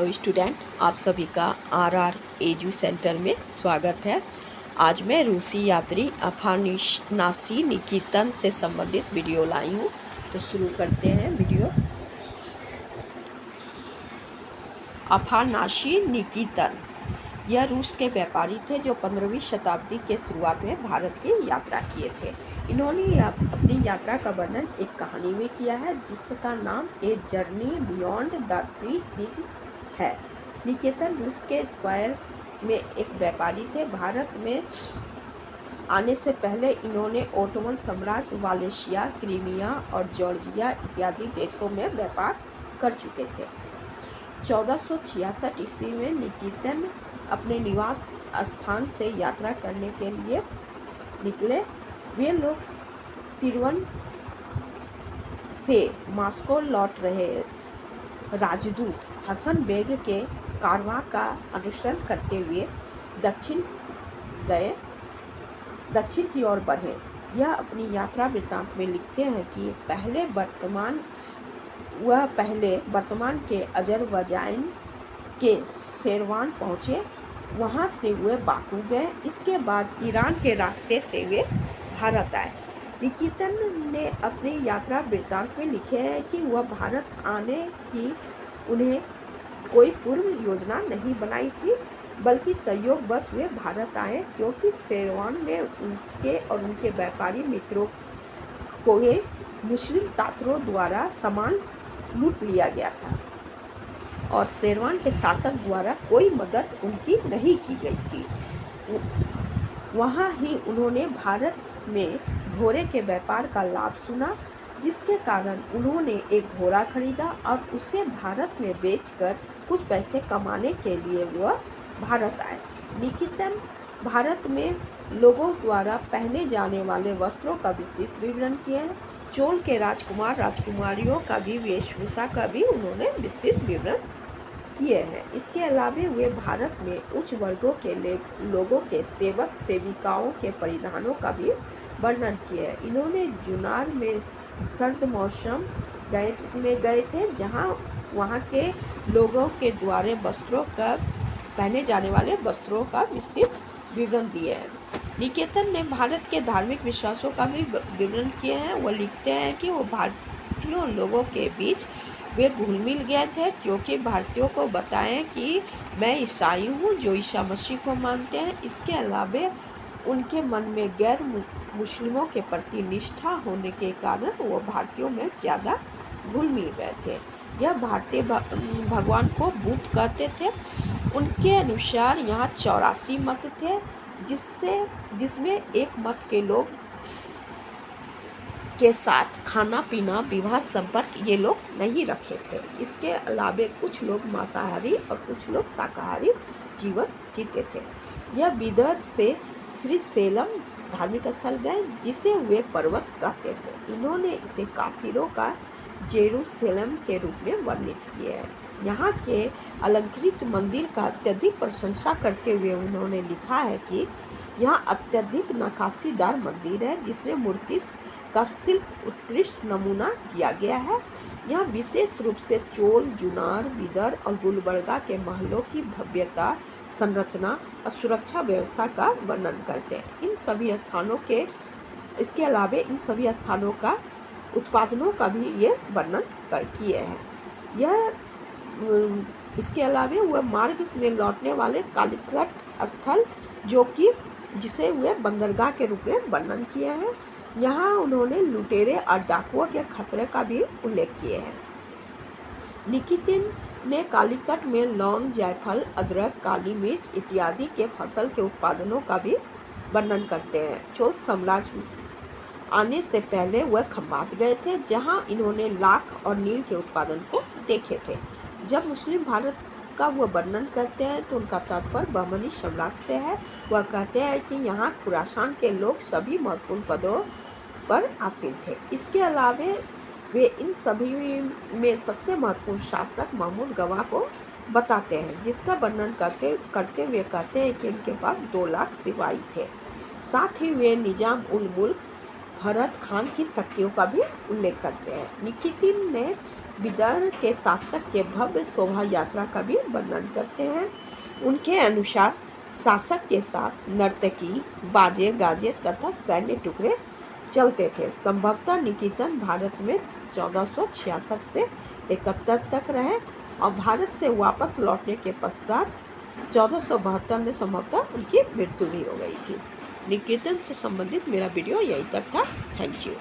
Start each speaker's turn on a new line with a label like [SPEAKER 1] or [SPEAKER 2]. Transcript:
[SPEAKER 1] तो स्टूडेंट, आप सभी का आरआर एजू सेंटर में स्वागत है। आज मैं रूसी यात्री अफानासी निकितन से संबंधित वीडियो लाई हूँ। तो शुरू करते हैं वीडियो। अफानासी निकितन यह रूस के व्यापारी थे जो 15वीं शताब्दी के शुरुआत में भारत की यात्रा किए थे। इन्होंने अपनी यात्रा का वर्णन एक कहानी में किया है जिसका नाम a journey beyond the three seas है। निकेतन रूस के स्क्वायर में एक व्यापारी थे। भारत में आने से पहले इन्होंने ओटोमन साम्राज्य, वालेशिया, क्रीमिया और जॉर्जिया इत्यादि देशों में व्यापार कर चुके थे। 1466 ईस्वी में निकितन अपने निवास स्थान से यात्रा करने के लिए निकले। वे लोग सिरवन से मॉस्को लौट रहे राजदूत हसन बेग के कारवां का अनुसरण करते हुए दक्षिण की ओर बढ़े। यह अपनी यात्रा वृत्तांत में लिखते हैं कि पहले वर्तमान के अजरबैजान के शेरवान पहुँचे। वहाँ से वे बाकू गए। इसके बाद ईरान के रास्ते से वे भारत आए। निकितन ने अपनी यात्रा वृत्तांत में लिखे हैं कि वह भारत आने की उन्हें कोई पूर्व योजना नहीं बनाई थी, बल्कि संयोगवश वे भारत आए क्योंकि शेरवान ने उनके और उनके व्यापारी मित्रों को मुस्लिम तातरों द्वारा सामान लूट लिया गया था और शेरवान के शासक द्वारा कोई मदद उनकी नहीं की गई थी। वहाँ ही उन्होंने भारत में घोड़े के व्यापार का लाभ सुना, जिसके कारण उन्होंने एक घोड़ा खरीदा और उसे भारत में बेचकर कुछ पैसे कमाने के लिए वह भारत आए। निकितन भारत में लोगों द्वारा पहने जाने वाले वस्त्रों का विस्तृत विवरण किया है। चोल के राजकुमार राजकुमारियों का भी वेशभूषा का भी उन्होंने विस्तृत विवरण किए हैं। इसके अलावा वे भारत में उच्च वर्गों के लोगों के सेवक सेविकाओं के परिधानों का भी वर्णन किया है। इन्होंने जुनार में सर्द मौसम में गए थे, जहां वहां के लोगों के द्वारा पहने जाने वाले वस्त्रों का विस्तृत विवरण दिए हैं। निकेतन ने भारत के धार्मिक विश्वासों का भी विवरण किए हैं। वह लिखते हैं कि वो भारतीयों लोगों के बीच वे घुल मिल गए थे क्योंकि भारतीयों को बताएं कि मैं ईसाई हूँ जो ईसा मसीह को मानते हैं। इसके अलावा उनके मन में गैर मुस्लिमों के प्रति निष्ठा होने के कारण वो भारतीयों में ज़्यादा घुल मिल गए थे। यह भारतीय भगवान को बुद्ध कहते थे। उनके अनुसार यहाँ 84 मत थे, जिसमें एक मत के लोग के साथ खाना पीना विवाह संपर्क ये लोग नहीं रखे थे। इसके अलावा कुछ लोग मांसाहारी और कुछ लोग शाकाहारी जीवन जीते थे। यह बिदर से श्रीशैलम धार्मिक स्थल गए, जिसे वे पर्वत कहते थे। इन्होंने इसे काफिरों का जेरूसलम के रूप में वर्णित किया है। यहाँ के अलंकृत मंदिर का अत्यधिक प्रशंसा करते हुए उन्होंने लिखा है कि यहाँ अत्यधिक नक्काशीदार मंदिर है, जिसमें मूर्ति का शिल्प उत्कृष्ट नमूना किया गया है। यहाँ विशेष रूप से चोल, जुनार, बिदर और गुलबर्गा के महलों की भव्यता, संरचना और सुरक्षा व्यवस्था का वर्णन करते हैं। इसके अलावा इन सभी स्थानों का उत्पादनों का भी ये वर्णन किए हैं। इसके अलावा वह मार्ग में लौटने वाले कालिकट स्थल जिसे वे बंदरगाह के रूप में वर्णन किए हैं। यहाँ उन्होंने लुटेरे और डाकुओं के खतरे का भी उल्लेख किए हैं। निकितिन ने कालिकट में लौंग, जायफल, अदरक, काली मिर्च इत्यादि के फसल के उत्पादनों का भी वर्णन करते हैं। चोल साम्राज्य आने से पहले वह खम्बात गए थे, जहाँ इन्होंने लाख और नील के उत्पादन को देखे थे। जब मुस्लिम भारत का वह वर्णन करते हैं तो उनका तात्पर्य बहमनी साम्राज्य से है। वह कहते हैं कि यहाँ खुरासान के लोग सभी महत्वपूर्ण पदों पर आसीन थे। इसके अलावा वे इन सभी में सबसे महत्वपूर्ण शासक महमूद गवाह को बताते हैं, जिसका वर्णन करते हुए कहते हैं कि उनके पास 2 लाख सिपाही थे। साथ ही वे निजाम उल मुल्क भरत खान की शक्तियों का भी उल्लेख करते हैं। निकितिन ने विदर्भ के शासक के भव्य शोभा यात्रा का भी वर्णन करते हैं। उनके अनुसार शासक के साथ नर्तकी, बाजे गाजे तथा सैन्य टुकड़े चलते थे। संभवतः निकेतन भारत में 1466 से 71 तक रहे और भारत से वापस लौटने के पश्चात 1472 में संभवतः उनकी मृत्यु भी हो गई थी। निकेतन से संबंधित मेरा वीडियो यहीं तक था। Thank you.